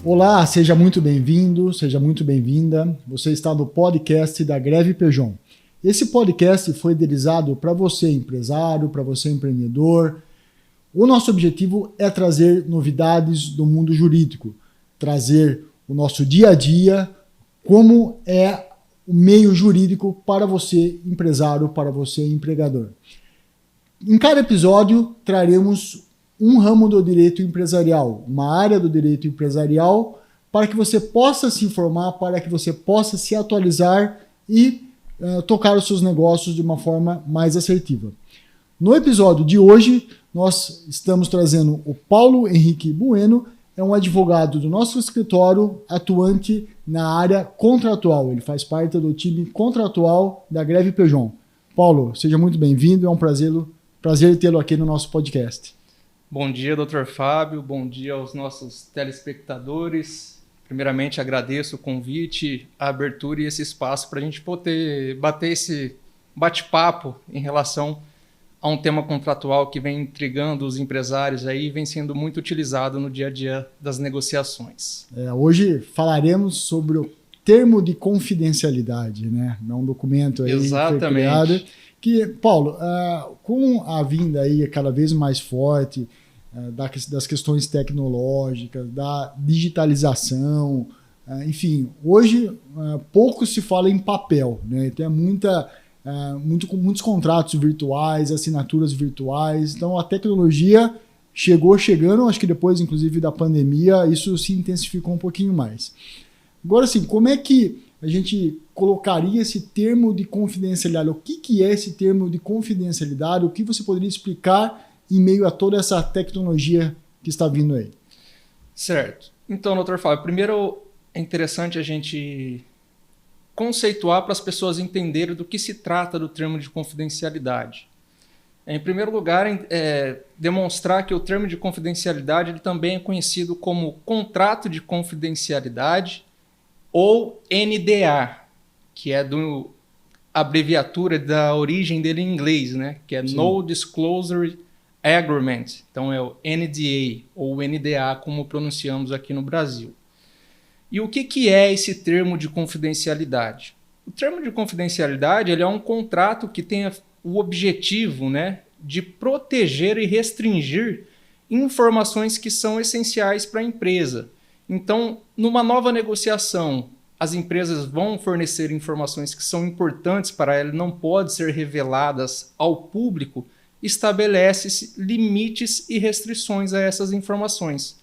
Olá, seja muito bem-vindo, seja muito bem-vinda. Você está no podcast da Greve Peugeot. Esse podcast foi idealizado para você, empresário, para você, empreendedor. O nosso objetivo é trazer novidades do mundo jurídico, trazer o nosso dia a dia, como é o meio jurídico para você, empresário, para você, empregador. Em cada episódio, traremos um ramo do direito empresarial, uma área do direito empresarial, para que você possa se informar, para que você possa se atualizar e tocar os seus negócios de uma forma mais assertiva. No episódio de hoje, nós estamos trazendo o Paulo Henrique Bueno, é um advogado do nosso escritório, atuante na área contratual. Ele faz parte do time contratual da Greve Peugeot. Paulo, seja muito bem-vindo, é um prazer tê-lo aqui no nosso podcast. Bom dia, Dr. Fábio. Bom dia aos nossos telespectadores. Primeiramente, agradeço o convite, a abertura e esse espaço para a gente poder bater esse bate-papo em relação a um tema contratual que vem intrigando os empresários aí e vem sendo muito utilizado no dia a dia das negociações. Hoje falaremos sobre o termo de confidencialidade, né? É um documento aí que foi criado. Que, Paulo, com a vinda aí cada vez mais forte das questões tecnológicas, da digitalização, enfim, hoje pouco se fala em papel, né? Tem muitos contratos virtuais, assinaturas virtuais, então a tecnologia chegando, acho que depois, inclusive, da pandemia, isso se intensificou um pouquinho mais. Agora, assim, como é que a gente colocaria esse termo de confidencialidade? O que é esse termo de confidencialidade? O que você poderia explicar em meio a toda essa tecnologia que está vindo aí? Certo. Então, doutor Fábio, primeiro é interessante a gente conceituar para as pessoas entenderem do que se trata do termo de confidencialidade. Em primeiro lugar, demonstrar que o termo de confidencialidade ele também é conhecido como contrato de confidencialidade ou NDA, que é do abreviatura da origem dele em inglês, né? Que é Sim. No Disclosure Agreement. Então é o NDA ou NDA, como pronunciamos aqui no Brasil. E o que é esse termo de confidencialidade? O termo de confidencialidade ele é um contrato que tem o objetivo, né, de proteger e restringir informações que são essenciais para a empresa. Então, numa nova negociação, as empresas vão fornecer informações que são importantes para ela, não podem ser reveladas ao público, estabelece-se limites e restrições a essas informações.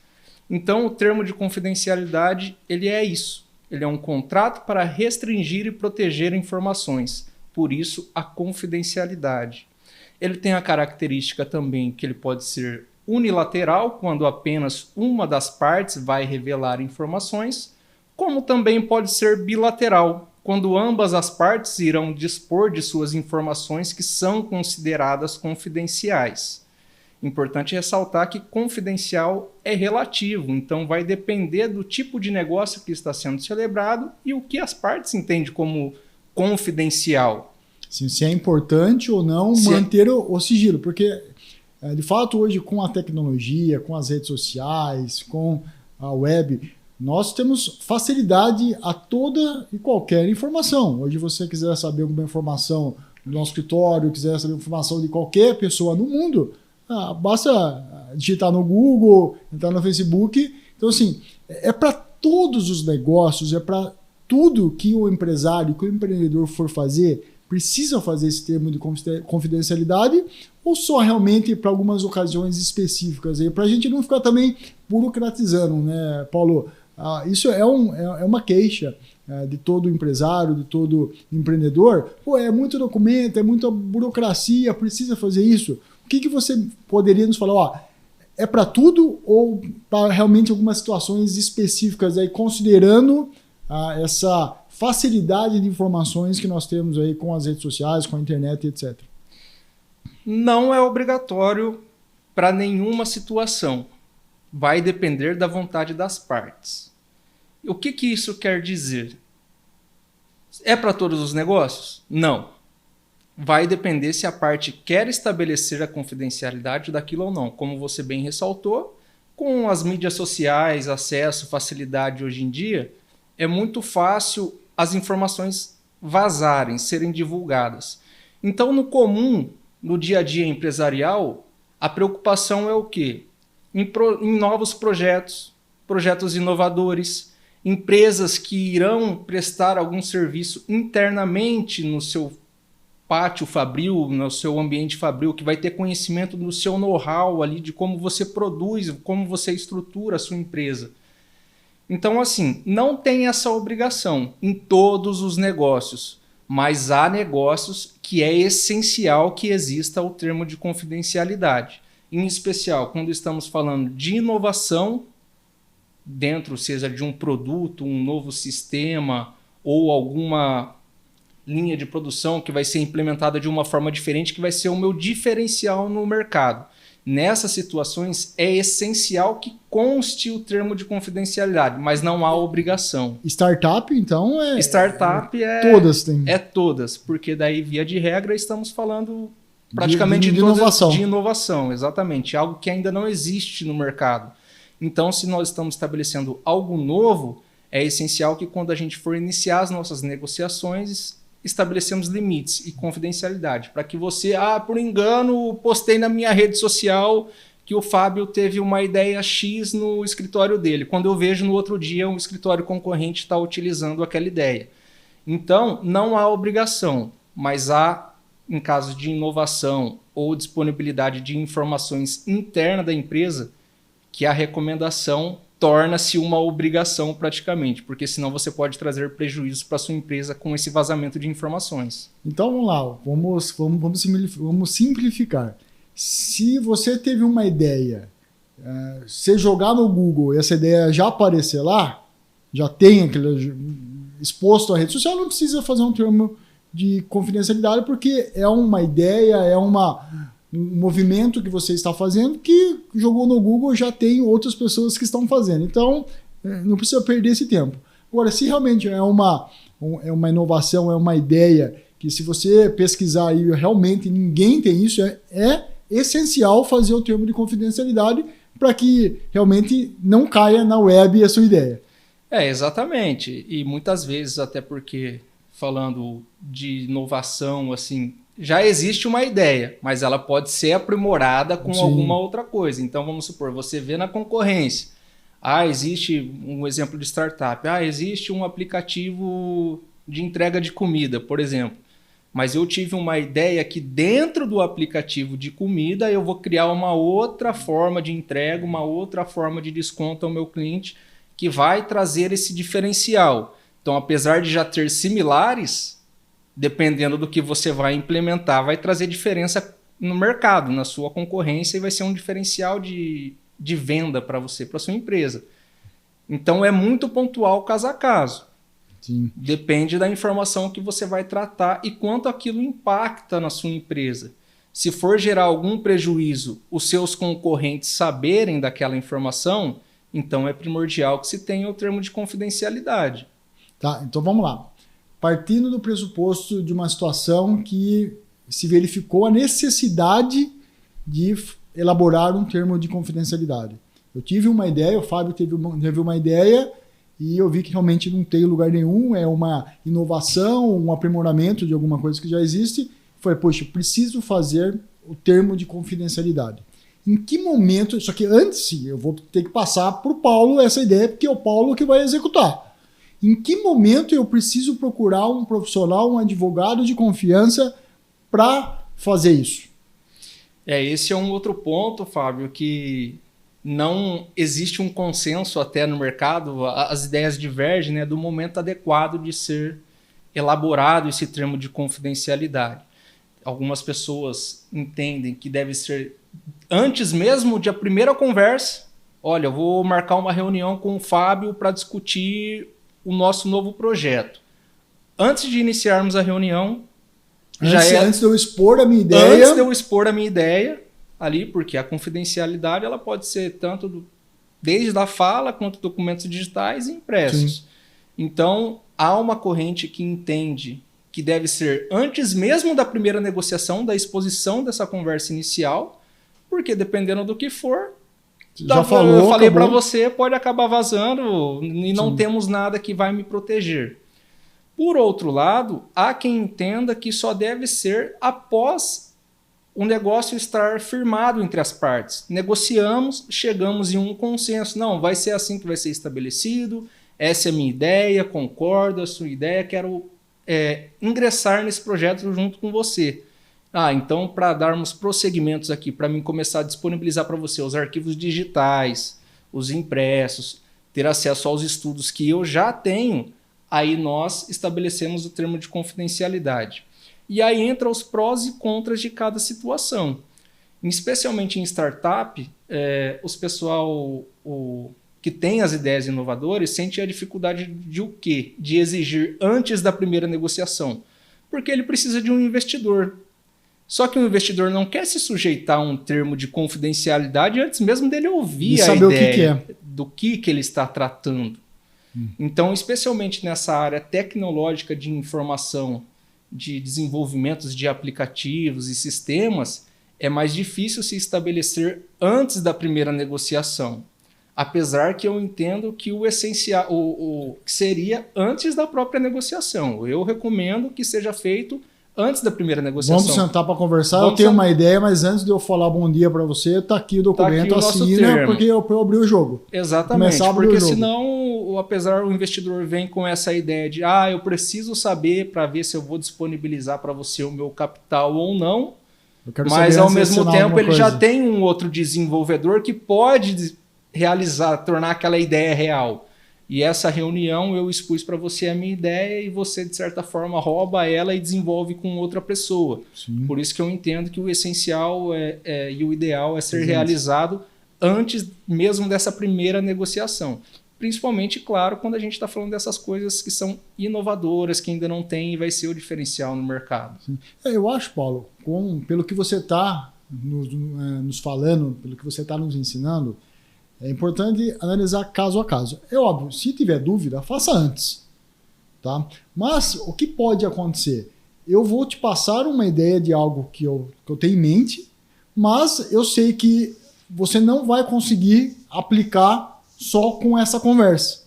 Então, o termo de confidencialidade, ele é isso. Ele é um contrato para restringir e proteger informações. Por isso, a confidencialidade. Ele tem a característica também que ele pode ser unilateral, quando apenas uma das partes vai revelar informações, como também pode ser bilateral, quando ambas as partes irão dispor de suas informações que são consideradas confidenciais. Importante ressaltar que confidencial é relativo, então vai depender do tipo de negócio que está sendo celebrado e o que as partes entendem como confidencial. Sim, se é importante ou não manter o sigilo, porque de fato hoje com a tecnologia, com as redes sociais, com a web, nós temos facilidade a toda e qualquer informação. Hoje você quiser saber alguma informação do nosso escritório, quiser saber informação de qualquer pessoa no mundo, basta digitar no Google, entrar no Facebook. Então, assim, é para todos os negócios, é para tudo que o empresário, que o empreendedor for fazer, precisa fazer esse termo de confidencialidade ou só realmente para algumas ocasiões específicas? Para a gente não ficar também burocratizando, né, Paulo? Isso é uma queixa de todo empresário, de todo empreendedor. Pô, é muito documento, é muita burocracia, precisa fazer isso. O que você poderia nos falar? É para tudo ou para realmente algumas situações específicas, aí, considerando essa facilidade de informações que nós temos aí com as redes sociais, com a internet, etc. Não é obrigatório para nenhuma situação. Vai depender da vontade das partes. O que isso quer dizer? É para todos os negócios? Não. Vai depender se a parte quer estabelecer a confidencialidade daquilo ou não. Como você bem ressaltou, Com as mídias sociais, acesso, facilidade hoje em dia, é muito fácil as informações vazarem, serem divulgadas. Então, no comum, no dia a dia empresarial, a preocupação é o quê? Em novos projetos, projetos inovadores, empresas que irão prestar algum serviço internamente no seu pátio fabril, no seu ambiente fabril, que vai ter conhecimento do seu know-how ali, de como você produz, como você estrutura a sua empresa. Então, assim, não tem essa obrigação em todos os negócios, mas há negócios que é essencial que exista o termo de confidencialidade. Em especial, quando estamos falando de inovação, dentro, seja de um produto, um novo sistema ou alguma linha de produção que vai ser implementada de uma forma diferente, que vai ser o meu diferencial no mercado. Nessas situações, é essencial que conste o termo de confidencialidade, mas não há obrigação. Startup, então, Startup todas têm. É todas, porque daí, via de regra, estamos falando praticamente de inovação. De inovação, exatamente. Algo que ainda não existe no mercado. Então, se nós estamos estabelecendo algo novo, é essencial que quando a gente for iniciar as nossas negociações, estabelecemos limites e confidencialidade, para que você, por engano, postei na minha rede social que o Fábio teve uma ideia X no escritório dele. Quando eu vejo no outro dia, um escritório concorrente está utilizando aquela ideia. Então, não há obrigação, mas há, em caso de inovação ou disponibilidade de informações internas da empresa, que a recomendação torna-se uma obrigação praticamente, porque senão você pode trazer prejuízos para a sua empresa com esse vazamento de informações. Então vamos lá, vamos simplificar. Se você teve uma ideia, você jogar no Google e essa ideia já aparecer lá, já tem aquele exposto à rede social, não precisa fazer um termo de confidencialidade, porque é uma ideia, é um movimento que você está fazendo que jogou no Google, já tem outras pessoas que estão fazendo. Então, não precisa perder esse tempo. Agora, se realmente é uma inovação, é uma ideia que se você pesquisar aí, realmente ninguém tem isso, é essencial fazer o termo de confidencialidade para que realmente não caia na web a sua ideia. Exatamente. E muitas vezes, até porque, falando de inovação, assim, já existe uma ideia, mas ela pode ser aprimorada com alguma outra coisa. Então, vamos supor, você vê na concorrência, existe um exemplo de startup, existe um aplicativo de entrega de comida, por exemplo. Mas eu tive uma ideia que dentro do aplicativo de comida eu vou criar uma outra forma de entrega, uma outra forma de desconto ao meu cliente que vai trazer esse diferencial. Então, apesar de já ter similares, dependendo do que você vai implementar, vai trazer diferença no mercado, na sua concorrência, e vai ser um diferencial de venda para você, para sua empresa. Então, é muito pontual caso a caso. Sim. Depende da informação que você vai tratar e quanto aquilo impacta na sua empresa. Se for gerar algum prejuízo, os seus concorrentes saberem daquela informação, então é primordial que se tenha o termo de confidencialidade. Tá, então vamos lá. Partindo do pressuposto de uma situação que se verificou a necessidade de elaborar um termo de confidencialidade. Eu tive uma ideia, o Fábio teve uma ideia e eu vi que realmente não tem lugar nenhum, é uma inovação, um aprimoramento de alguma coisa que já existe. Falei, poxa, preciso fazer o termo de confidencialidade. Em que momento, só que antes eu vou ter que passar para o Paulo essa ideia, porque é o Paulo que vai executar. Em que momento eu preciso procurar um profissional, um advogado de confiança para fazer isso? Esse é um outro ponto, Fábio, que não existe um consenso até no mercado, as ideias divergem, né, do momento adequado de ser elaborado esse termo de confidencialidade. Algumas pessoas entendem que deve ser antes mesmo de a primeira conversa. Olha, eu vou marcar uma reunião com o Fábio para discutir o nosso novo projeto. Antes de iniciarmos a reunião, antes de eu expor a minha ideia. Antes de eu expor a minha ideia ali, porque a confidencialidade ela pode ser tanto desde a fala quanto documentos digitais e impressos. Sim. Então, há uma corrente que entende que deve ser antes mesmo da primeira negociação, da exposição dessa conversa inicial, porque dependendo do que for, já falou, eu falei para você, pode acabar vazando e não temos nada que vai me proteger. Por outro lado, há quem entenda que só deve ser após o negócio estar firmado entre as partes. Negociamos, chegamos em um consenso. Não, vai ser assim que vai ser estabelecido, essa é a minha ideia, concordo, a sua ideia, quero ingressar nesse projeto junto com você. Então, para darmos prosseguimentos aqui, para mim começar a disponibilizar para você os arquivos digitais, os impressos, ter acesso aos estudos que eu já tenho, aí nós estabelecemos o termo de confidencialidade. E aí entra os prós e contras de cada situação. Especialmente em startup, os pessoal que tem as ideias inovadoras sente a dificuldade de o quê? De exigir antes da primeira negociação. Porque ele precisa de um investidor. Só que o investidor não quer se sujeitar a um termo de confidencialidade antes mesmo dele ouvir a ideia do que ele está tratando. Então, especialmente nessa área tecnológica de informação, de desenvolvimentos de aplicativos e sistemas, é mais difícil se estabelecer antes da primeira negociação. Apesar que eu entendo que o essencial, que seria antes da própria negociação. Eu recomendo que seja feito antes da primeira negociação. Vamos sentar para conversar. Eu tenho uma ideia, mas antes de eu falar bom dia para você, está aqui o documento, assina, porque eu abri o jogo. Exatamente, porque senão, apesar o investidor vem com essa ideia de eu preciso saber para ver se eu vou disponibilizar para você o meu capital ou não, mas ao mesmo tempo ele já tem um outro desenvolvedor que pode tornar aquela ideia real. E essa reunião eu expus para você a minha ideia e você, de certa forma, rouba ela e desenvolve com outra pessoa. Sim. Por isso que eu entendo que o essencial e o ideal é ser realizado antes mesmo dessa primeira negociação. Principalmente, claro, quando a gente está falando dessas coisas que são inovadoras, que ainda não tem e vai ser o diferencial no mercado. Eu acho, Paulo, pelo que você está nos falando, pelo que você está nos ensinando, é importante analisar caso a caso. É óbvio, se tiver dúvida, faça antes. Tá? Mas o que pode acontecer? Eu vou te passar uma ideia de algo que eu tenho em mente, mas eu sei que você não vai conseguir aplicar só com essa conversa.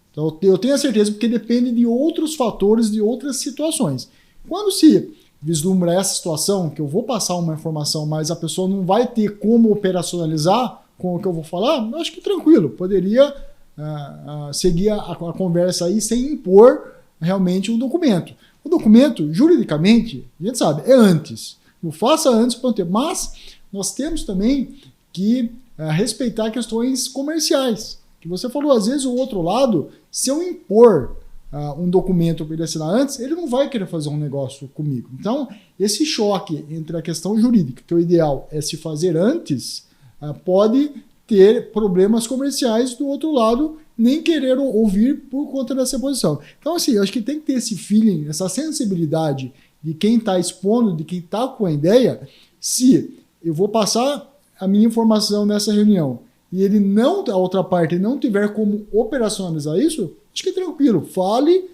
Então, eu tenho a certeza, porque depende de outros fatores, de outras situações. Quando se vislumbra essa situação, que eu vou passar uma informação, mas a pessoa não vai ter como operacionalizar com o que eu vou falar, eu acho que tranquilo, poderia seguir a conversa aí sem impor realmente um documento. O documento, juridicamente, a gente sabe, é antes. Não faça antes para ter. Mas nós temos também que respeitar questões comerciais. Que você falou, às vezes o outro lado, se eu impor um documento para ele assinar antes, ele não vai querer fazer um negócio comigo. Então, esse choque entre a questão jurídica, que o ideal é se fazer antes, pode ter problemas comerciais do outro lado, nem querer ouvir por conta dessa posição. Então, assim, eu acho que tem que ter esse feeling, essa sensibilidade de quem está expondo, de quem está com a ideia. Se eu vou passar a minha informação nessa reunião e a outra parte não tiver como operacionalizar isso, acho que é tranquilo. Fale,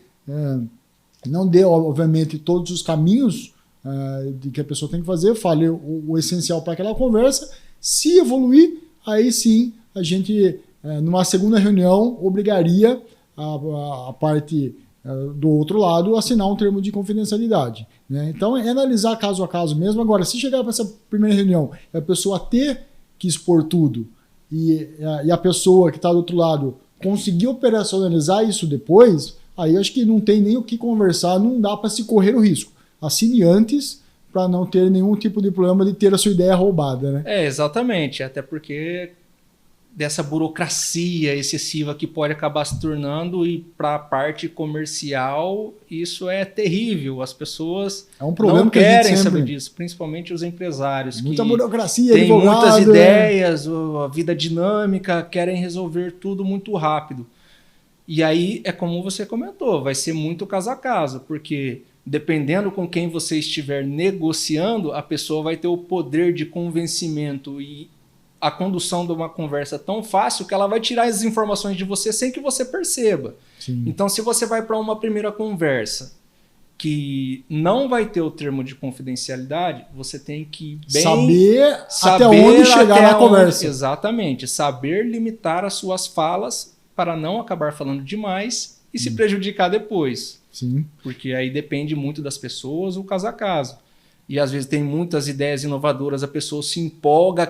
não dê, obviamente, todos os caminhos de que a pessoa tem que fazer, fale o essencial para aquela conversa. Se evoluir, aí sim a gente, numa segunda reunião, obrigaria a parte do outro lado a assinar um termo de confidencialidade. Né? Então, é analisar caso a caso mesmo. Agora, se chegar para essa primeira reunião e a pessoa ter que expor tudo e a pessoa que está do outro lado conseguir operacionalizar isso depois, aí acho que não tem nem o que conversar, não dá para se correr o risco. Assine antes, para não ter nenhum tipo de problema de ter a sua ideia roubada, né? Exatamente. Até porque dessa burocracia excessiva que pode acabar se tornando, e para a parte comercial isso é terrível. As pessoas não querem saber disso, principalmente os empresários. Muita burocracia, têm muitas ideias, a vida dinâmica, querem resolver tudo muito rápido. E aí é como você comentou, vai ser muito caso a caso, porque dependendo com quem você estiver negociando, a pessoa vai ter o poder de convencimento e a condução de uma conversa tão fácil que ela vai tirar as informações de você sem que você perceba. Sim. Então, se você vai para uma primeira conversa que não vai ter o termo de confidencialidade, você tem que saber até onde chegar na conversa. Exatamente. Saber limitar as suas falas para não acabar falando demais e se prejudicar depois. Sim. Porque aí depende muito das pessoas, o caso a caso. E às vezes tem muitas ideias inovadoras, a pessoa se empolga,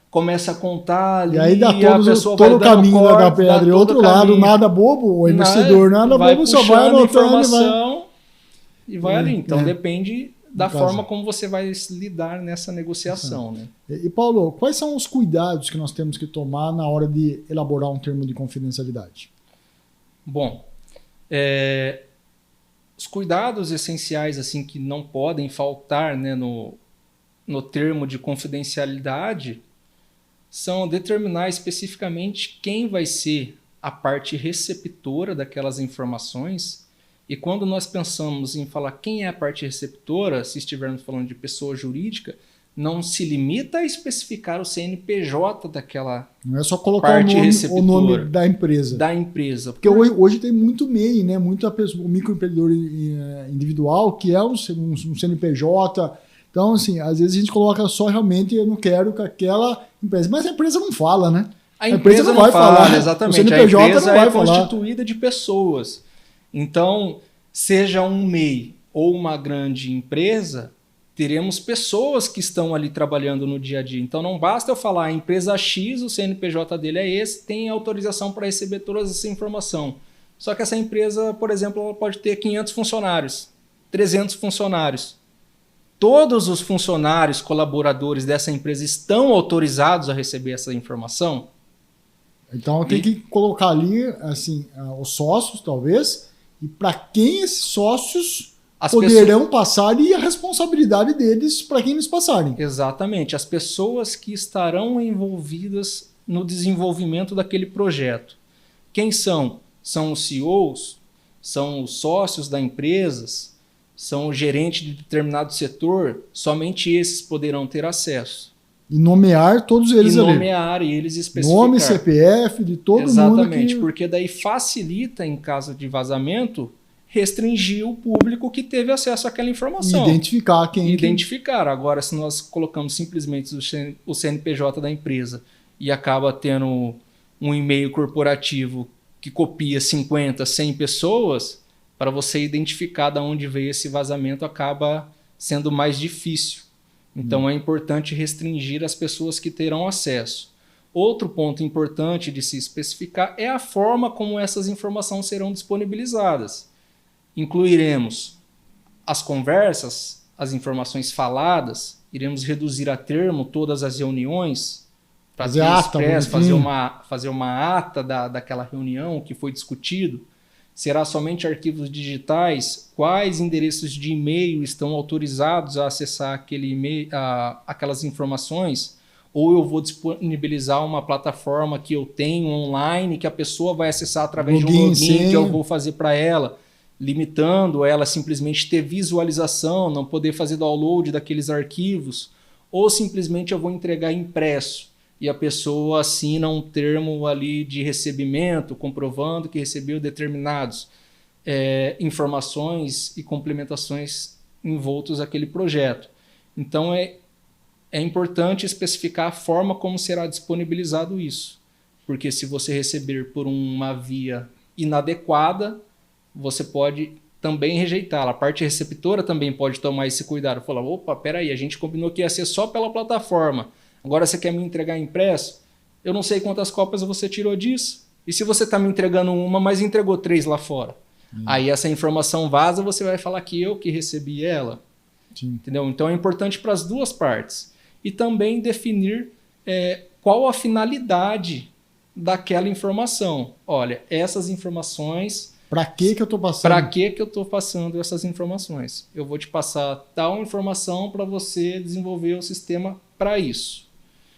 começa a contar ali, e aí dá todo o caminho corte, da pedra. E outro lado, nada bobo, o investidor nada bobo, só vai anotando informação e vai ali. Então depende da forma como você vai lidar nessa negociação. Né? E Paulo, quais são os cuidados que nós temos que tomar na hora de elaborar um termo de confidencialidade? Bom, os cuidados essenciais assim que não podem faltar, né, no termo de confidencialidade são determinar especificamente quem vai ser a parte receptora daquelas informações. E quando nós pensamos em falar quem é a parte receptora, se estivermos falando de pessoa jurídica, não se limita a especificar o CNPJ daquela não é só colocar o nome da empresa. Da empresa. Porque hoje tem muito MEI, né? Muito o microempreendedor individual, que é um CNPJ. Então, assim, às vezes a gente coloca só realmente, eu não quero que aquela empresa... Mas a empresa não fala, né? A empresa não vai falar, exatamente. O CNPJ a empresa não vai é constituída de pessoas. Então, seja um MEI ou uma grande empresa, teremos pessoas que estão ali trabalhando no dia a dia. Então, não basta eu falar, a empresa X, o CNPJ dele é esse, tem autorização para receber toda essa informação. Só que essa empresa, por exemplo, ela pode ter 500 funcionários, 300 funcionários. Todos os funcionários, colaboradores dessa empresa estão autorizados a receber essa informação? Então tem que colocar ali assim, os sócios, talvez, e para quem esses sócios poderão passar e a responsabilidade deles para quem eles passarem. Exatamente. As pessoas que estarão envolvidas no desenvolvimento daquele projeto. Quem são? São os CEOs? São os sócios da empresa? São o gerente de determinado setor? Somente esses poderão ter acesso. E nomear todos eles ali. E nomear e eles especificar. Nome, CPF de todo mundo. Exatamente, porque daí facilita, em caso de vazamento, restringir o público que teve acesso àquela informação. Identificar quem... Identificar. Agora, se nós colocamos simplesmente o CNPJ da empresa e acaba tendo um e-mail corporativo que copia 50, 100 pessoas, para você identificar de onde veio esse vazamento acaba sendo mais difícil. Então é importante restringir as pessoas que terão acesso. Outro ponto importante de se especificar é a forma como essas informações serão disponibilizadas. Incluiremos as conversas, as informações faladas, iremos reduzir a termo todas as reuniões, fazer ata, fazer uma ata daquela reunião que foi discutido. Será somente arquivos digitais? Quais endereços de e-mail estão autorizados a acessar aquele e-mail, aquelas informações? Ou eu vou disponibilizar uma plataforma que eu tenho online que a pessoa vai acessar através de um login que eu vou fazer para ela, limitando ela simplesmente ter visualização, não poder fazer download daqueles arquivos, ou simplesmente eu vou entregar impresso e a pessoa assina um termo ali de recebimento, comprovando que recebeu determinados informações e complementações envoltos àquele projeto. Então é importante especificar a forma como será disponibilizado isso, porque se você receber por uma via inadequada, você pode também rejeitá-la. A parte receptora também pode tomar esse cuidado. Falar, opa, peraí, a gente combinou que ia ser só pela plataforma. Agora você quer me entregar impresso? Eu não sei quantas cópias você tirou disso. E se você está me entregando uma, mas entregou 3 lá fora? Aí essa informação vaza, você vai falar que eu que recebi ela. Sim. Entendeu? Então é importante para as duas partes. E também definir qual a finalidade daquela informação. Olha, essas informações... Para que eu estou passando? Para que eu estou passando essas informações? Eu vou te passar tal informação para você desenvolver o sistema para isso.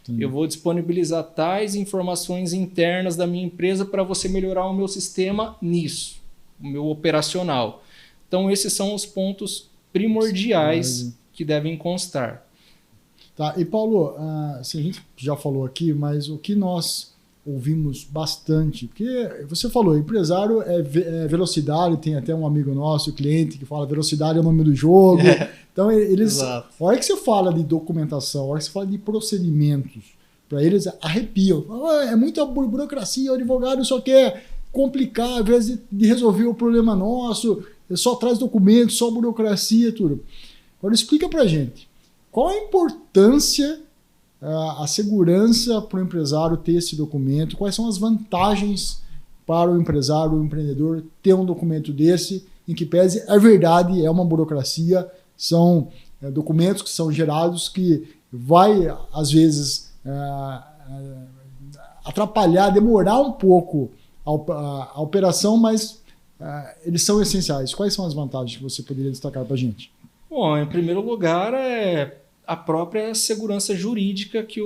Sim. Eu vou disponibilizar tais informações internas da minha empresa para você melhorar o meu sistema nisso, o meu operacional. Então, esses são os pontos primordiais que devem constar. Tá. E Paulo, a gente já falou aqui, mas o que nós ouvimos bastante, porque você falou, empresário é velocidade, tem até um amigo nosso, cliente, que fala velocidade é o nome do jogo. Então, eles, a hora que você fala de documentação, a hora que você fala de procedimentos, para eles arrepiam. É muita burocracia, o advogado só quer complicar, ao invés de resolver o problema nosso, só traz documentos, só burocracia, tudo. Agora, explica para a gente, qual a importância, a segurança para o empresário ter esse documento, quais são as vantagens para o empresário, o empreendedor, ter um documento desse, em que pese, é verdade, é uma burocracia, são documentos que são gerados que vai, às vezes, atrapalhar, demorar um pouco a operação, mas eles são essenciais. Quais são as vantagens que você poderia destacar para a gente? Bom, em primeiro lugar, é a própria segurança jurídica que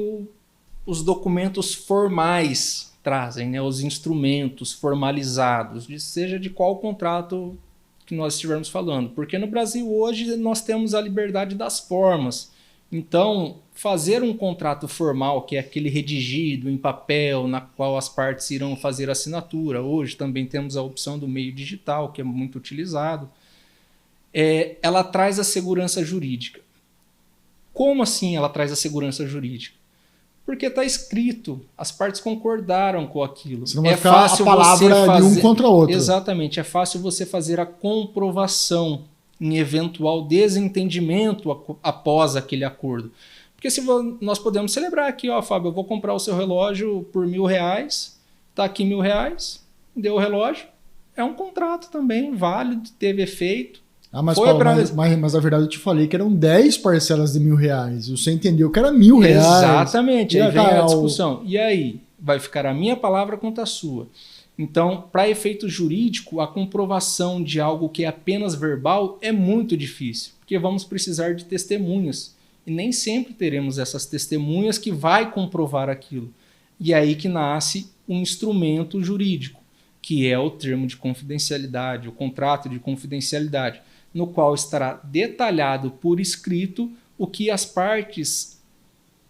os documentos formais trazem, né? Os instrumentos formalizados, seja de qual contrato que nós estivermos falando. Porque no Brasil hoje nós temos a liberdade das formas. Então, fazer um contrato formal, que é aquele redigido em papel, na qual as partes irão fazer assinatura, hoje também temos a opção do meio digital, que é muito utilizado, ela traz a segurança jurídica. Como assim ela traz a segurança jurídica? Porque está escrito, as partes concordaram com aquilo. Você não vai ficar a palavra de um contra o outro. Exatamente, é fácil você fazer a comprovação em eventual desentendimento após aquele acordo. Porque se nós podemos celebrar aqui, ó, Fábio, eu vou comprar o seu relógio por R$1.000, está aqui R$1.000, deu o relógio, é um contrato também válido, teve efeito. Mas, Paulo, mas a verdade eu te falei que eram 10 parcelas de R$1.000. Você entendeu que era R$1.000. Exatamente, aí vem a discussão. E aí? Vai ficar a minha palavra contra a sua. Então, para efeito jurídico, a comprovação de algo que é apenas verbal é muito difícil, porque vamos precisar de testemunhas. E nem sempre teremos essas testemunhas que vai comprovar aquilo. E é aí que nasce um instrumento jurídico, que é o termo de confidencialidade, o contrato de confidencialidade, no qual estará detalhado por escrito o que as partes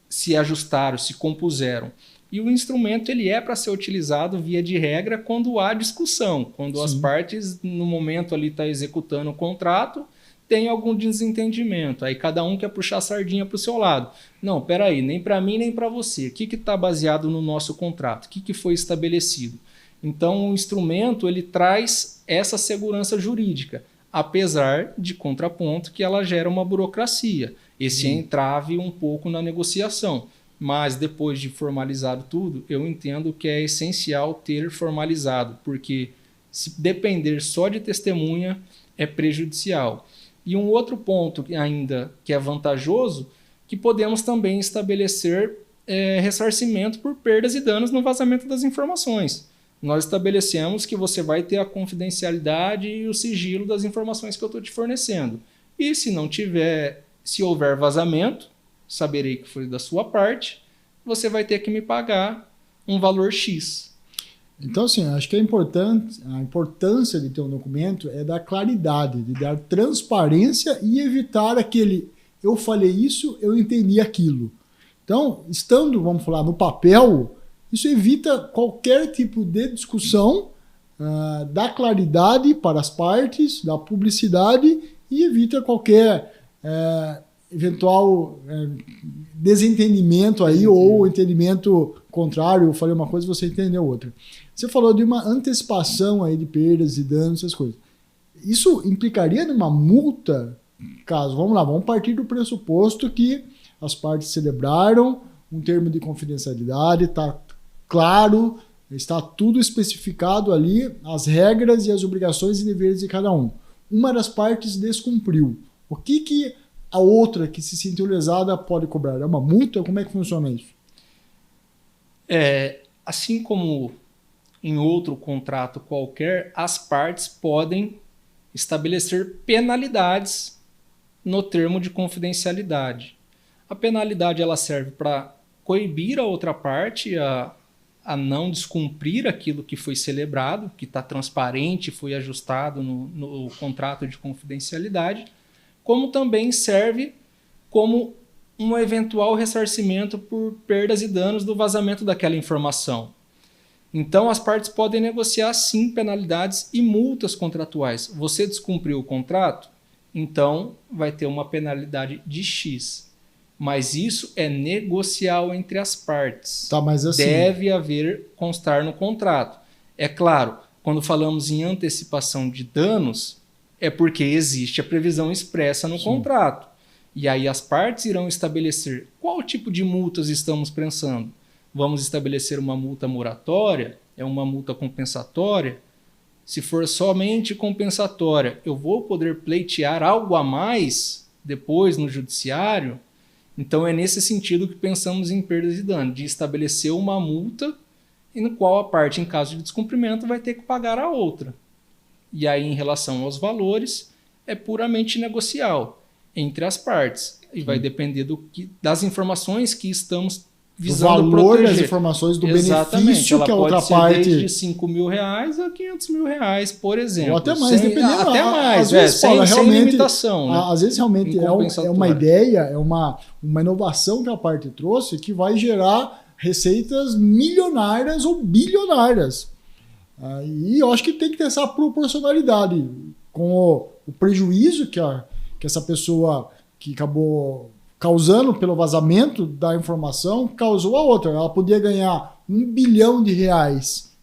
se ajustaram, se compuseram. E o instrumento ele é para ser utilizado via de regra quando há discussão, quando Sim. As partes no momento ali está executando o contrato, tem algum desentendimento, aí cada um quer puxar a sardinha para o seu lado. Não, peraí, nem para mim nem para você. O que está baseado no nosso contrato? O que foi estabelecido? Então o instrumento ele traz essa segurança jurídica, apesar de contraponto que ela gera uma burocracia, esse entrave um pouco na negociação. Mas depois de formalizado tudo, eu entendo que é essencial ter formalizado, porque se depender só de testemunha é prejudicial. E um outro ponto ainda que é vantajoso, que podemos também estabelecer ressarcimento por perdas e danos no vazamento das informações. Nós estabelecemos que você vai ter a confidencialidade e o sigilo das informações que eu estou te fornecendo. E se não tiver, se houver vazamento, saberei que foi da sua parte, você vai ter que me pagar um valor X. Então, assim, acho que a importância de ter um documento é dar claridade, de dar transparência e evitar aquele eu falei isso, eu entendi aquilo. Então, estando, vamos falar, no papel, isso evita qualquer tipo de discussão, dá claridade para as partes, dá publicidade e evita qualquer eventual desentendimento aí ou entendimento contrário. Eu falei uma coisa e você entendeu outra. Você falou de uma antecipação aí de perdas e danos, essas coisas. Isso implicaria numa multa? Caso, vamos partir do pressuposto que as partes celebraram um termo de confidencialidade, está claro, está tudo especificado ali, as regras e as obrigações e deveres de cada um. Uma das partes descumpriu. O que a outra que se sentiu lesada pode cobrar? É uma multa? Como é que funciona isso? Assim como em outro contrato qualquer, as partes podem estabelecer penalidades no termo de confidencialidade. A penalidade ela serve para coibir a outra parte a não descumprir aquilo que foi celebrado, que está transparente, foi ajustado no contrato de confidencialidade, como também serve como um eventual ressarcimento por perdas e danos do vazamento daquela informação. Então, as partes podem negociar, sim, penalidades e multas contratuais. Você descumpriu o contrato, então vai ter uma penalidade de X. Mas isso é negocial entre as partes. Tá, mas assim... Deve constar no contrato. É claro, quando falamos em antecipação de danos, é porque existe a previsão expressa no contrato. E aí as partes irão estabelecer qual tipo de multas estamos pensando. Vamos estabelecer uma multa moratória? É uma multa compensatória? Se for somente compensatória, eu vou poder pleitear algo a mais depois no judiciário? Então é nesse sentido que pensamos em perdas e danos, de estabelecer uma multa e no qual a parte, em caso de descumprimento, vai ter que pagar a outra. E aí, em relação aos valores, é puramente negocial entre as partes. E vai depender das informações que estamos visando o valor proteger. das informações, do Exatamente. benefício Ela que a pode outra ser parte... desde R$5.000 a R$500.000, por exemplo. Ou até mais, dependendo. Até mais, às vezes, sem limitação. Né? Às vezes realmente é uma ideia, é uma inovação que a parte trouxe que vai gerar receitas milionárias ou bilionárias. E eu acho que tem que ter essa proporcionalidade com o prejuízo que essa pessoa que acabou causando pelo vazamento da informação, causou a outra. Ela podia ganhar R$1 bilhão,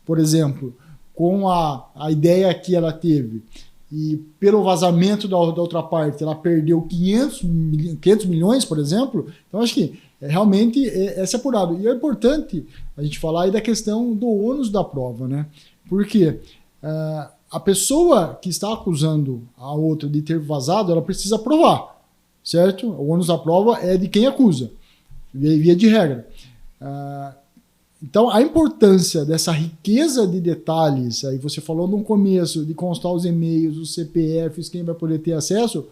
por exemplo, com a ideia que ela teve. E pelo vazamento da outra parte, ela perdeu 500 milhões, por exemplo. Então, acho que realmente é apurado. E é importante a gente falar aí da questão do ônus da prova, né? Porque a pessoa que está acusando a outra de ter vazado, ela precisa provar. Certo? O ônus da prova é de quem acusa, via de regra. Então, a importância dessa riqueza de detalhes, aí você falou no começo, de constar os e-mails, os CPFs, quem vai poder ter acesso,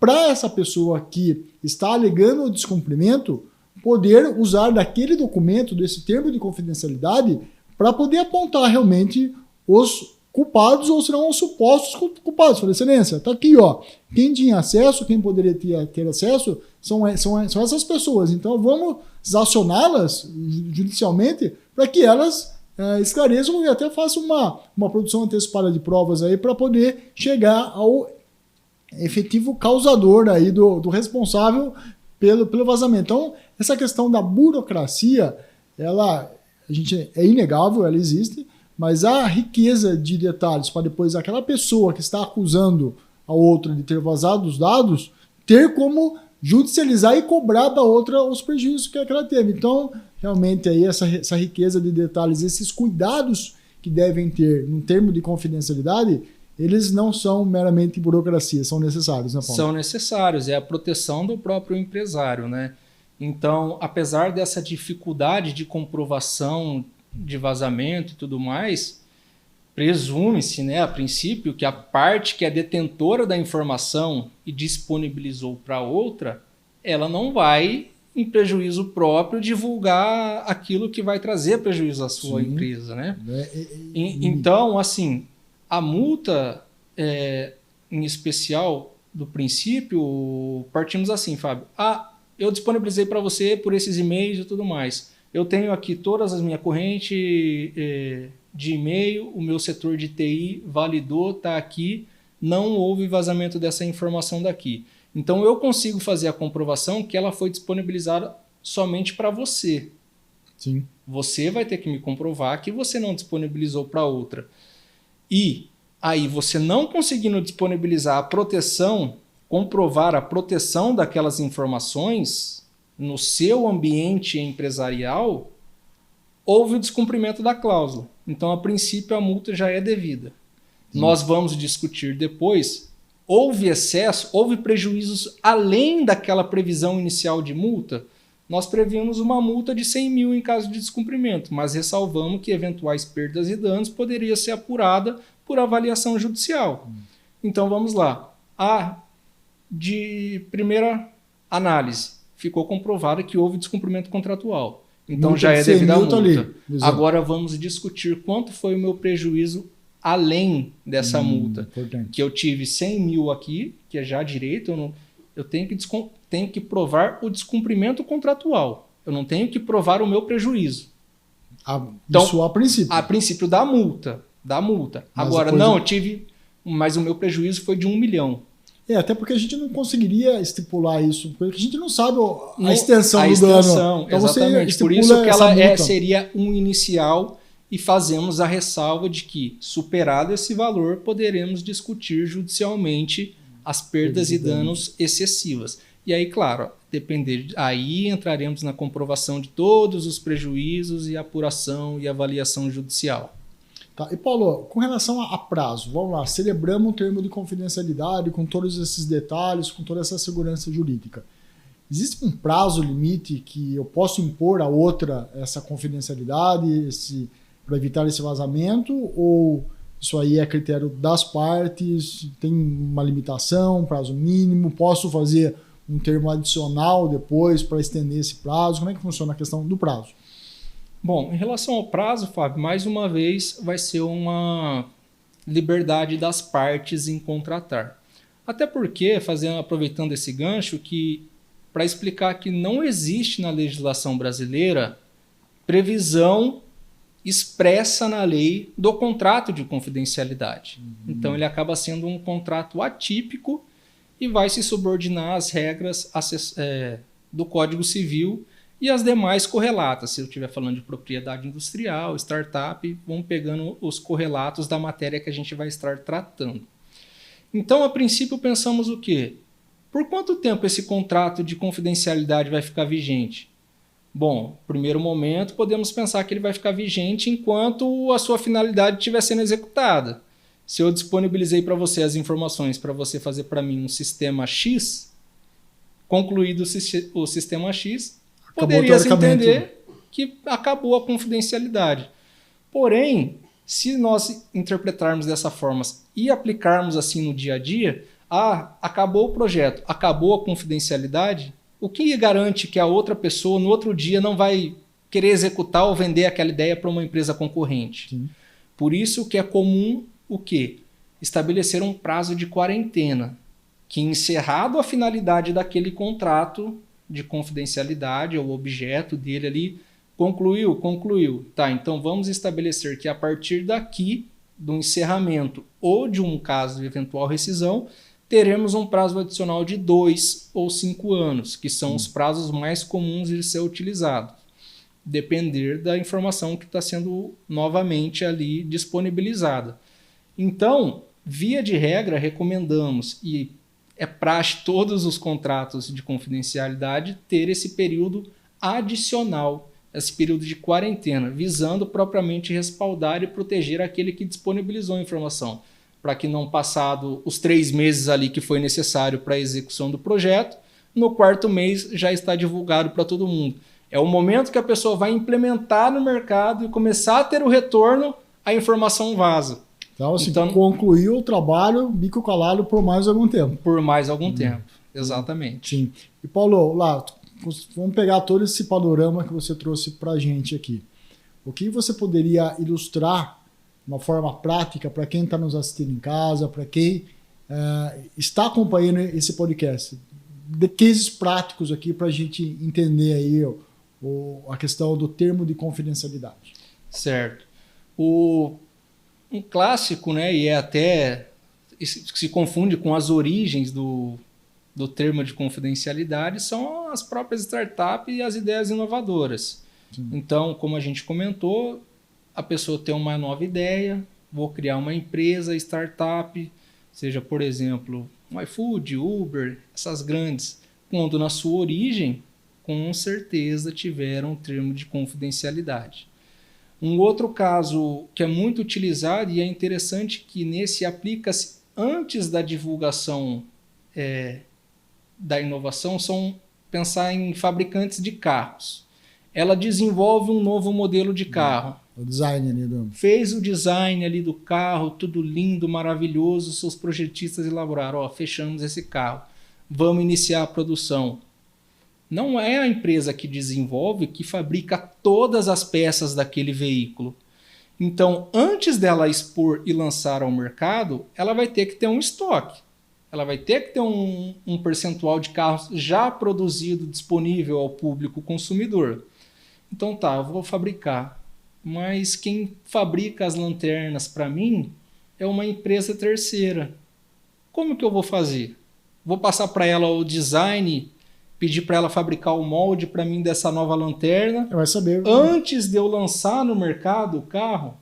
para essa pessoa que está alegando o descumprimento, poder usar daquele documento, desse termo de confidencialidade, para poder apontar realmente os culpados ou se não os supostos culpados. Falei, excelência, tá aqui, ó. Quem tinha acesso, quem poderia ter acesso, são essas pessoas. Então vamos acioná-las judicialmente para que elas esclareçam e até façam uma produção antecipada de provas aí para poder chegar ao efetivo causador aí do responsável pelo vazamento. Então, essa questão da burocracia, é inegável, ela existe, mas a riqueza de detalhes para depois aquela pessoa que está acusando a outra de ter vazado os dados, ter como judicializar e cobrar da outra os prejuízos que ela teve. Então, realmente, aí essa riqueza de detalhes, esses cuidados que devem ter no termo de confidencialidade, eles não são meramente burocracia, são necessários, né, Paulo? São necessários, é a proteção do próprio empresário, né? Então, apesar dessa dificuldade de comprovação de vazamento e tudo mais, presume-se, né, a princípio, que a parte que é detentora da informação e disponibilizou para outra, ela não vai, em prejuízo próprio, divulgar aquilo que vai trazer prejuízo à sua empresa, né? Então, assim, a multa, em especial, do princípio, partimos assim, Fábio. Eu disponibilizei para você por esses e-mails e tudo mais. Eu tenho aqui todas as minhas correntes de e-mail, o meu setor de TI validou, está aqui, não houve vazamento dessa informação daqui. Então eu consigo fazer a comprovação que ela foi disponibilizada somente para você. Sim. Você vai ter que me comprovar que você não disponibilizou para outra. E aí você não conseguindo disponibilizar a proteção, comprovar a proteção daquelas informações no seu ambiente empresarial, houve o descumprimento da cláusula. Então, a princípio, a multa já é devida. Nós vamos discutir depois, houve excesso, houve prejuízos além daquela previsão inicial de multa, nós previmos uma multa de 100 mil em caso de descumprimento, mas ressalvamos que eventuais perdas e danos poderia ser apurada por avaliação judicial. Então, vamos lá. De primeira análise, ficou comprovado que houve descumprimento contratual. Então multa já é devida a multa. Agora vamos discutir quanto foi o meu prejuízo além dessa multa. Importante. Que eu tive 100 mil aqui, que é já direito, eu tenho que provar o descumprimento contratual. Eu não tenho que provar o meu prejuízo. Então, isso a princípio. A princípio da multa. Agora, mas o meu prejuízo foi de 1 milhão. Até porque a gente não conseguiria estipular isso, porque a gente não sabe a extensão do dano. Então exatamente. Por isso que ela seria um inicial e fazemos a ressalva de que, superado esse valor, poderemos discutir judicialmente as perdas e danos excessivas. E aí, claro, aí entraremos na comprovação de todos os prejuízos e apuração e avaliação judicial. Tá. E Paulo, com relação a prazo, vamos lá, celebramos um termo de confidencialidade com todos esses detalhes, com toda essa segurança jurídica. Existe um prazo limite que eu posso impor a outra essa confidencialidade para evitar esse vazamento, ou isso aí é critério das partes, tem uma limitação, um prazo mínimo, posso fazer um termo adicional depois para estender esse prazo? Como é que funciona a questão do prazo? Bom, em relação ao prazo, Fábio, mais uma vez vai ser uma liberdade das partes em contratar. Até porque, aproveitando esse gancho, que para explicar que não existe na legislação brasileira previsão expressa na lei do contrato de confidencialidade. Então ele acaba sendo um contrato atípico e vai se subordinar às regras do Código Civil e as demais correlatas. Se eu estiver falando de propriedade industrial, startup, vão pegando os correlatos da matéria que a gente vai estar tratando. Então, a princípio, pensamos o quê? Por quanto tempo esse contrato de confidencialidade vai ficar vigente? Bom, primeiro momento, podemos pensar que ele vai ficar vigente enquanto a sua finalidade estiver sendo executada. Se eu disponibilizei para você as informações para você fazer para mim um sistema X, concluído o sistema X, poderia-se entender que acabou a confidencialidade. Porém, se nós interpretarmos dessa forma e aplicarmos assim no dia a dia, acabou o projeto, acabou a confidencialidade, o que garante que a outra pessoa no outro dia não vai querer executar ou vender aquela ideia para uma empresa concorrente? Sim. Por isso que é comum o quê? Estabelecer um prazo de quarentena, que encerrado a finalidade daquele contrato de confidencialidade, ou objeto dele ali, concluiu. Tá, então vamos estabelecer que a partir daqui, do encerramento ou de um caso de eventual rescisão, teremos um prazo adicional de 2 ou 5 anos, que são os prazos mais comuns de ser utilizado, depender da informação que está sendo novamente ali disponibilizada. Então, via de regra, recomendamos, e é praxe todos os contratos de confidencialidade, ter esse período adicional, esse período de quarentena, visando propriamente respaldar e proteger aquele que disponibilizou a informação, para que não passado os 3 meses ali que foi necessário para a execução do projeto, no 4º mês já está divulgado para todo mundo. É o momento que a pessoa vai implementar no mercado e começar a ter o retorno, a informação vaza. Então, concluiu o trabalho, bico calado por mais algum tempo. Por mais algum tempo, exatamente. Sim. E Paulo, vamos pegar todo esse panorama que você trouxe para a gente aqui. O que você poderia ilustrar de uma forma prática para quem está nos assistindo em casa, para quem está acompanhando esse podcast? De cases práticos aqui para a gente entender aí a questão do termo de confidencialidade. Certo. Um clássico, né, e até se confunde com as origens do termo de confidencialidade, são as próprias startups e as ideias inovadoras. Sim. Então, como a gente comentou, a pessoa tem uma nova ideia, vou criar uma empresa, startup, seja, por exemplo, um iFood, Uber, essas grandes, quando na sua origem, com certeza tiveram um termo de confidencialidade. Um outro caso que é muito utilizado e é interessante que nesse aplica-se antes da divulgação da inovação, são pensar em fabricantes de carros. Ela desenvolve um novo modelo de carro. O design ali fez o design ali do carro, tudo lindo, maravilhoso, seus projetistas elaboraram, fechamos esse carro, vamos iniciar a produção. Não é a empresa que desenvolve que fabrica todas as peças daquele veículo. Então, antes dela expor e lançar ao mercado, ela vai ter que ter um estoque. Ela vai ter que ter um percentual de carros já produzido, disponível ao público consumidor. Então eu vou fabricar. mas quem fabrica as lanternas para mim é uma empresa terceira. Como que eu vou fazer? Vou passar para ela o design, pedir para ela fabricar o molde para mim dessa nova lanterna. Vai saber. Antes de eu lançar no mercado o carro?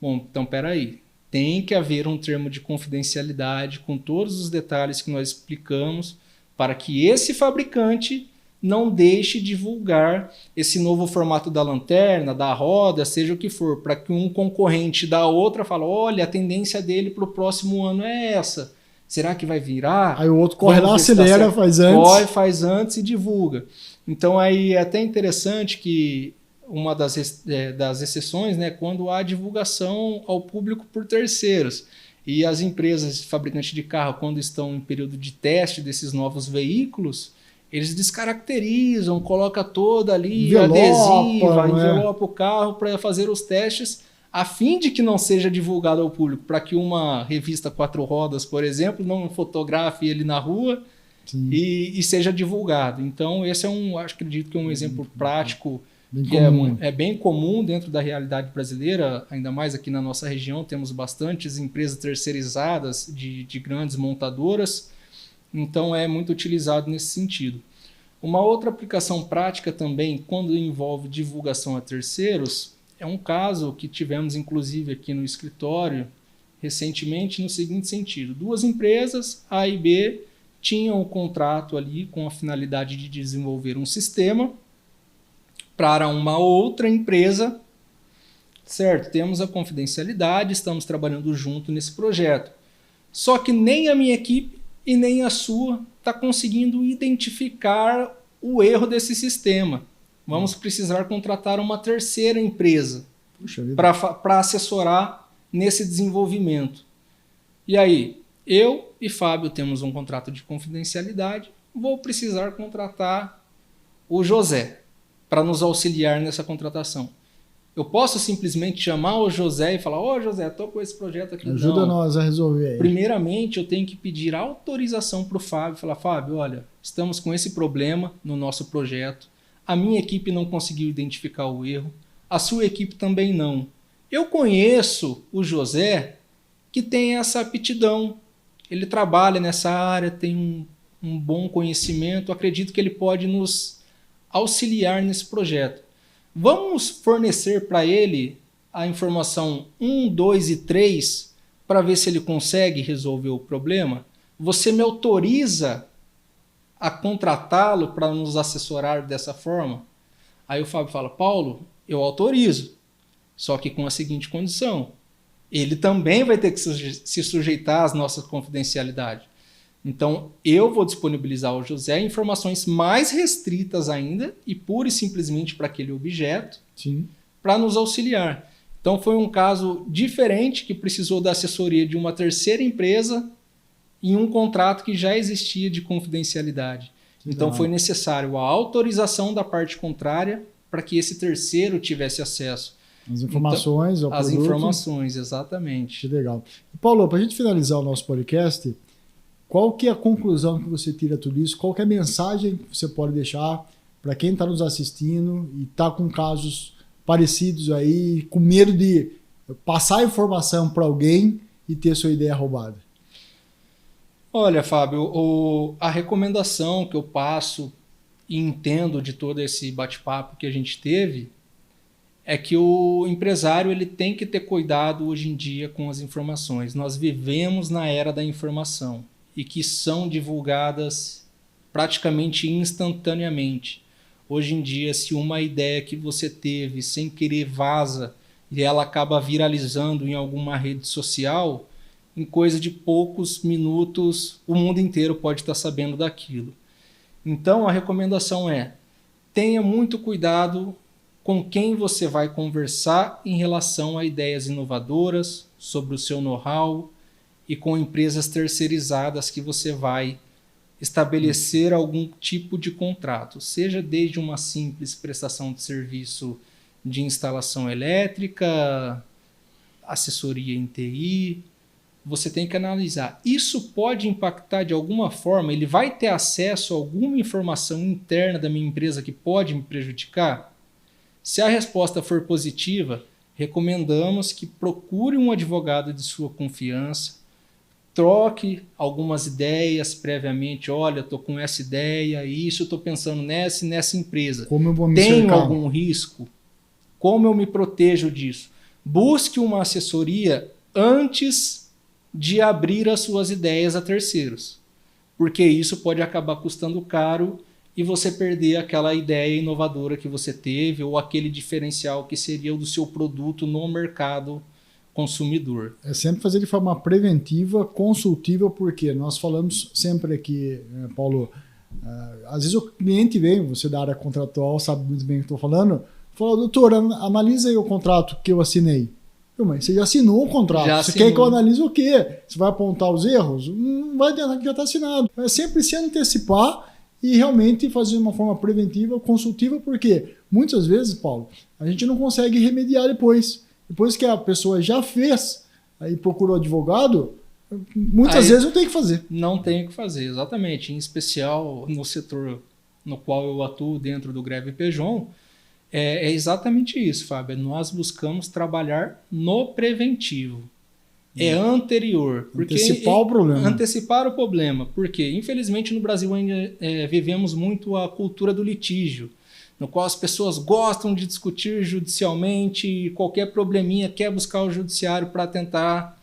Bom, então peraí. Tem que haver um termo de confidencialidade com todos os detalhes que nós explicamos para que esse fabricante não deixe divulgar esse novo formato da lanterna, da roda, seja o que for, para que um concorrente da outra fale, olha, a tendência dele para o próximo ano é essa. Será que vai virar? Aí o outro corre lá, acelera, faz antes. Corre, faz antes e divulga. Então aí é até interessante que uma das exceções, né, quando há divulgação ao público por terceiros. E as empresas fabricantes de carro, quando estão em período de teste desses novos veículos, eles descaracterizam, coloca toda ali adesiva, envelopa o carro para fazer os testes, a fim de que não seja divulgado ao público, para que uma revista 4 rodas, por exemplo, não fotografe ele na rua e seja divulgado. Então, esse é acredito que é um exemplo prático que é bem comum dentro da realidade brasileira, ainda mais aqui na nossa região, temos bastantes empresas terceirizadas de grandes montadoras, então é muito utilizado nesse sentido. Uma outra aplicação prática também, quando envolve divulgação a terceiros, é um caso que tivemos inclusive aqui no escritório recentemente no seguinte sentido. 2 empresas, A e B, tinham um contrato ali com a finalidade de desenvolver um sistema para uma outra empresa, certo? Temos a confidencialidade, estamos trabalhando junto nesse projeto. Só que nem a minha equipe e nem a sua está conseguindo identificar o erro desse sistema. Vamos precisar contratar uma terceira empresa para assessorar nesse desenvolvimento. E aí, eu e Fábio temos um contrato de confidencialidade, vou precisar contratar o José para nos auxiliar nessa contratação. Eu posso simplesmente chamar o José e falar, ô José, estou com esse projeto aqui. Ajuda nós a resolver aí. Primeiramente, eu tenho que pedir autorização para o Fábio, falar, Fábio, olha, estamos com esse problema no nosso projeto, a minha equipe não conseguiu identificar o erro, a sua equipe também não. Eu conheço o José que tem essa aptidão, ele trabalha nessa área, tem um bom conhecimento, acredito que ele pode nos auxiliar nesse projeto. Vamos fornecer para ele a informação 1, 2 e 3 para ver se ele consegue resolver o problema? Você me autoriza a contratá-lo para nos assessorar dessa forma? Aí o Fábio fala, Paulo, eu autorizo, só que com a seguinte condição, ele também vai ter que se sujeitar às nossas confidencialidades. Então, eu vou disponibilizar ao José informações mais restritas ainda e pura e simplesmente para aquele objeto, para nos auxiliar. Então, foi um caso diferente que precisou da assessoria de uma terceira empresa em um contrato que já existia de confidencialidade. Então, foi necessário a autorização da parte contrária para que esse terceiro tivesse acesso. As informações ao produto. As informações, exatamente. Que legal. Paulo, para a gente finalizar o nosso podcast, qual que é a conclusão que você tira de tudo isso? Qual que é a mensagem que você pode deixar para quem está nos assistindo e está com casos parecidos aí, com medo de passar informação para alguém e ter sua ideia roubada? Olha, Fábio, a recomendação que eu passo e entendo de todo esse bate-papo que a gente teve é que o empresário ele tem que ter cuidado hoje em dia com as informações. Nós vivemos na era da informação e que são divulgadas praticamente instantaneamente. Hoje em dia, se uma ideia que você teve sem querer vaza e ela acaba viralizando em alguma rede social, em coisa de poucos minutos, o mundo inteiro pode estar sabendo daquilo. Então, a recomendação é: tenha muito cuidado com quem você vai conversar em relação a ideias inovadoras, sobre o seu know-how e com empresas terceirizadas que você vai estabelecer algum tipo de contrato, seja desde uma simples prestação de serviço de instalação elétrica, assessoria em TI. Você tem que analisar. Isso pode impactar de alguma forma? Ele vai ter acesso a alguma informação interna da minha empresa que pode me prejudicar? Se a resposta for positiva, recomendamos que procure um advogado de sua confiança, troque algumas ideias previamente. Olha, estou com essa ideia, isso, estou pensando nessa e nessa empresa. Como eu vou me Tenho cercar? algum risco? Como eu me protejo disso? Busque uma assessoria antes de abrir as suas ideias a terceiros, porque isso pode acabar custando caro e você perder aquela ideia inovadora que você teve ou aquele diferencial que seria o do seu produto no mercado consumidor. É sempre fazer de forma preventiva, consultiva, porque nós falamos sempre aqui, Paulo, às vezes o cliente vem, você da área contratual sabe muito bem o que estou falando, fala, doutor, analisa aí o contrato que eu assinei. Mas você já assinou o contrato, você quer que eu analise o quê? Você vai apontar os erros? Não vai adiantar que já está assinado. É sempre se antecipar e realmente fazer de uma forma preventiva, consultiva, porque muitas vezes, Paulo, a gente não consegue remediar depois. Depois que a pessoa já fez e procurou advogado, muitas vezes não tem o que fazer. Não tem o que fazer, exatamente. Em especial no setor no qual eu atuo dentro do Greve Pejon, é exatamente isso, Fábio. Nós buscamos trabalhar no preventivo. É anterior. Antecipar o problema. Antecipar o problema. Porque, infelizmente, no Brasil ainda vivemos muito a cultura do litígio, no qual as pessoas gostam de discutir judicialmente e qualquer probleminha quer buscar o judiciário para tentar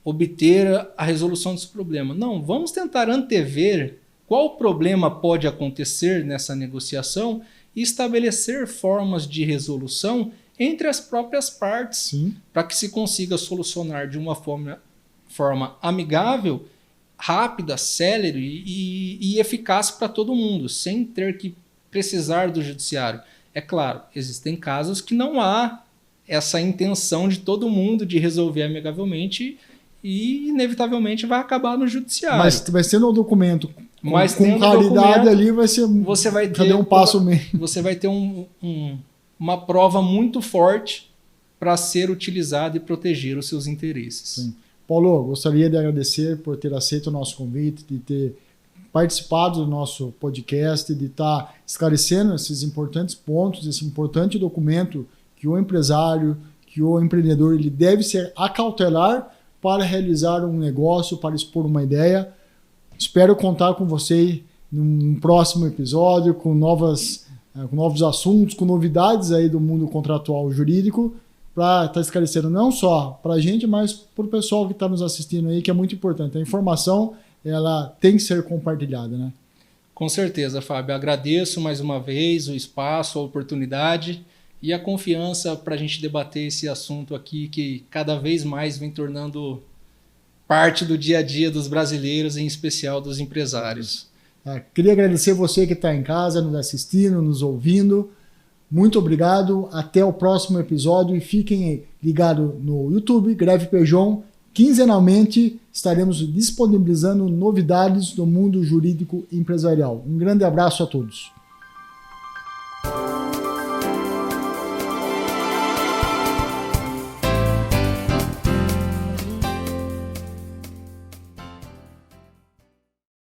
obter a resolução desse problema. Não, vamos tentar antever qual problema pode acontecer nessa negociação e estabelecer formas de resolução entre as próprias partes, para que se consiga solucionar de uma forma amigável, rápida, célere e eficaz para todo mundo, sem ter que precisar do judiciário. É claro, existem casos que não há essa intenção de todo mundo de resolver amigavelmente e, inevitavelmente, vai acabar no judiciário. Mas vai ser no documento. Com claridade ali vai ser. Você vai ter um passo meio. Você vai ter uma prova muito forte para ser utilizada e proteger os seus interesses. Sim. Paulo, gostaria de agradecer por ter aceito o nosso convite, de ter participado do nosso podcast, de estar esclarecendo esses importantes pontos, esse importante documento que o empresário, que o empreendedor, ele deve ser acautelar para realizar um negócio, para expor uma ideia. Espero contar com você num próximo episódio, com novos assuntos, com novidades aí do mundo contratual jurídico, para estar esclarecendo não só para a gente, mas para o pessoal que está nos assistindo aí, que é muito importante. A informação, ela tem que ser compartilhada, né? Com certeza, Fábio. Agradeço mais uma vez o espaço, a oportunidade e a confiança para a gente debater esse assunto aqui, que cada vez mais vem tornando parte do dia a dia dos brasileiros, em especial dos empresários. Queria agradecer você que está em casa, nos assistindo, nos ouvindo. Muito obrigado. Até o próximo episódio e fiquem ligados no YouTube, Greve Pejon. Quinzenalmente estaremos disponibilizando novidades do mundo jurídico empresarial. Um grande abraço a todos.